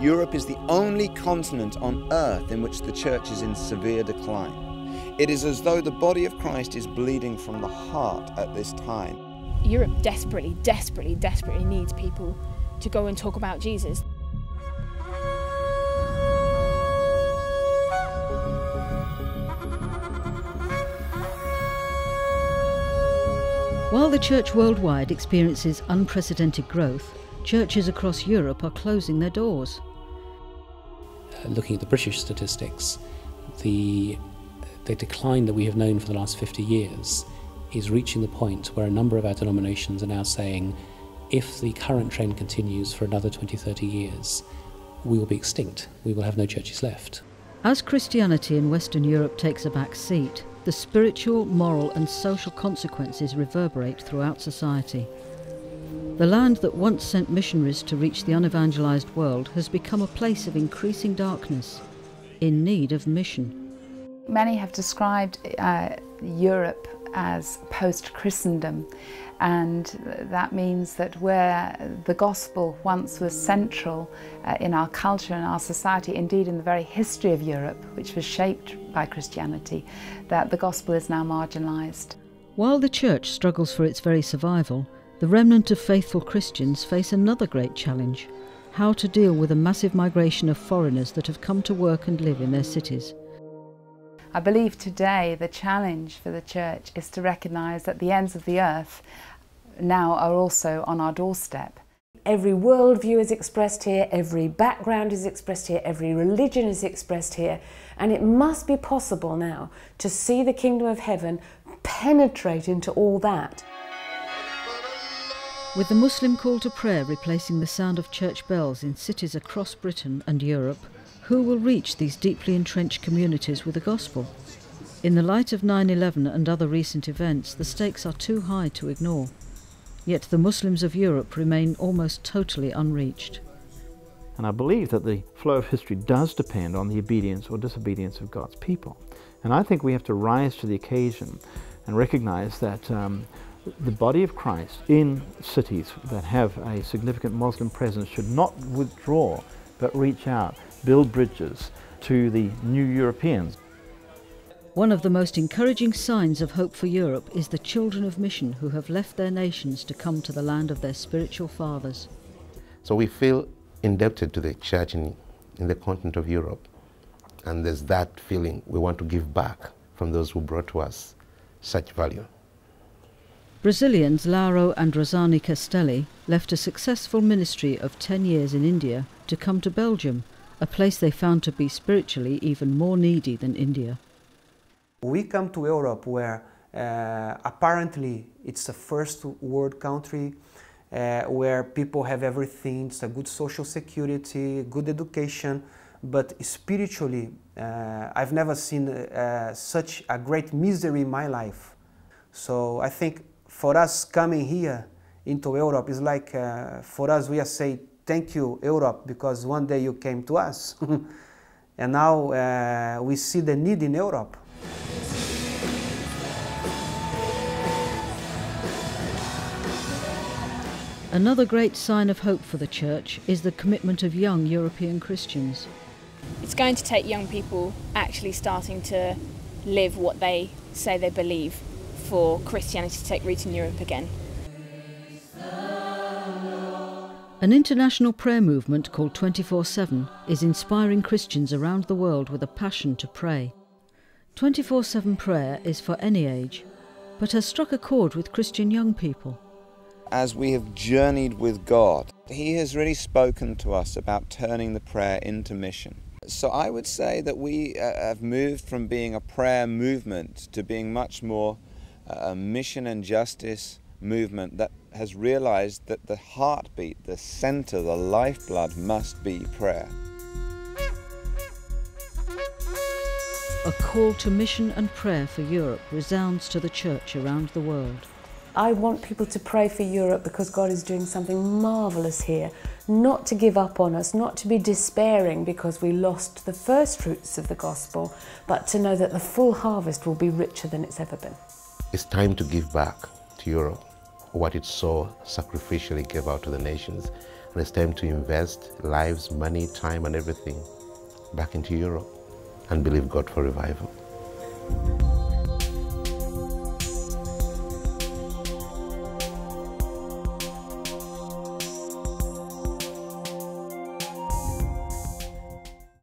Europe is the only continent on earth in which the church is in severe decline. It is as though the body of Christ is bleeding from the heart at this time. Europe desperately, desperately, desperately needs people to go and talk about Jesus. While the church worldwide experiences unprecedented growth, churches across Europe are closing their doors. Looking at the British statistics, the decline that we have known for the last 50 years is reaching the point where a number of our denominations are now saying, if the current trend continues for another 20, 30 years, we will be extinct. We will have no churches left. As Christianity in Western Europe takes a back seat, the spiritual, moral and social consequences reverberate throughout society. The land that once sent missionaries to reach the unevangelized world has become a place of increasing darkness, in need of mission. Many have described Europe as post-Christendom, and that means that where the gospel once was central in our culture and our society, indeed in the very history of Europe, which was shaped by Christianity, that the gospel is now marginalised. While the church struggles for its very survival, the remnant of faithful Christians face another great challenge: how to deal with a massive migration of foreigners that have come to work and live in their cities. I believe today the challenge for the church is to recognise that the ends of the earth now are also on our doorstep. Every worldview is expressed here, every background is expressed here, every religion is expressed here, and it must be possible now to see the kingdom of heaven penetrate into all that. With the Muslim call to prayer replacing the sound of church bells in cities across Britain and Europe, who will reach these deeply entrenched communities with the gospel? In the light of 9/11 and other recent events, the stakes are too high to ignore. Yet the Muslims of Europe remain almost totally unreached. And I believe that the flow of history does depend on the obedience or disobedience of God's people. And I think we have to rise to the occasion and recognize that the body of Christ in cities that have a significant Muslim presence should not withdraw, but reach out, build bridges to the new Europeans. One of the most encouraging signs of hope for Europe is the children of mission who have left their nations to come to the land of their spiritual fathers. So we feel indebted to the church in the continent of Europe, and there's that feeling we want to give back from those who brought to us such value. Brazilians Lauro and Rosani Castelli left a successful ministry of 10 years in India to come to Belgium, a place they found to be spiritually even more needy than India. We come to Europe where apparently it's a first world country where people have everything, it's a good social security, good education, but spiritually I've never seen such a great misery in my life. So I think for us coming here into Europe is like for us we are saying thank you Europe, because one day you came to us and now we see the need in Europe. Another great sign of hope for the church is the commitment of young European Christians. It's going to take young people actually starting to live what they say they believe for Christianity to take root in Europe again. An international prayer movement called 24/7 is inspiring Christians around the world with a passion to pray. 24/7 prayer is for any age, but has struck a chord with Christian young people. As we have journeyed with God, He has really spoken to us about turning the prayer into mission. So I would say that we have moved from being a prayer movement to being much more a mission and justice movement that has realized that the heartbeat, the center, the lifeblood must be prayer. A call to mission and prayer for Europe resounds to the church around the world. I want people to pray for Europe because God is doing something marvellous here. Not to give up on us, not to be despairing because we lost the first fruits of the gospel, but to know that the full harvest will be richer than it's ever been. It's time to give back to Europe what it so sacrificially gave out to the nations. And it's time to invest lives, money, time and everything back into Europe and believe God for revival.